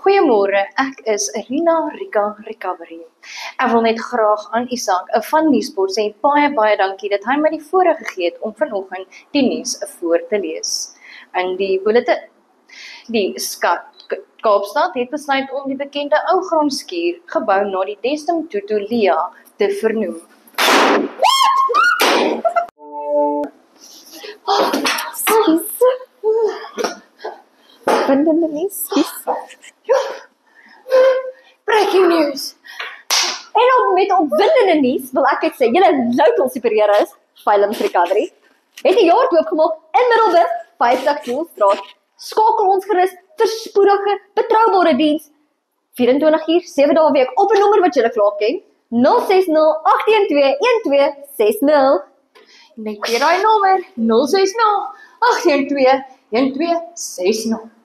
Goeiemôre, ek is Rina Rika Recovery. Ek wil net graag aan Isak van Nuuspot sê baie dankie dat hy my die voorreg gegee het om vanoggend die nuus voor te lees. In die bulletin. Die Kaapstad het besluit om die bekende ou grondskuur gebou na die Desmond Tutu Lea te vernoem. Opwindende nuus. Breaking news! En met opwindende nuus wil ek net sê, julle local superheroes, Phylums Recovery, het 'n jaar doopgemaak in Middelburg, 50 Koelstraat. Skakel ons gerus vir spoedige, betroubare diens 24 uur, 7 dae 'n week op 'n nommer wat julle klaar ken, 060 812 1260. Net weer daai nommer, 060 812 1260.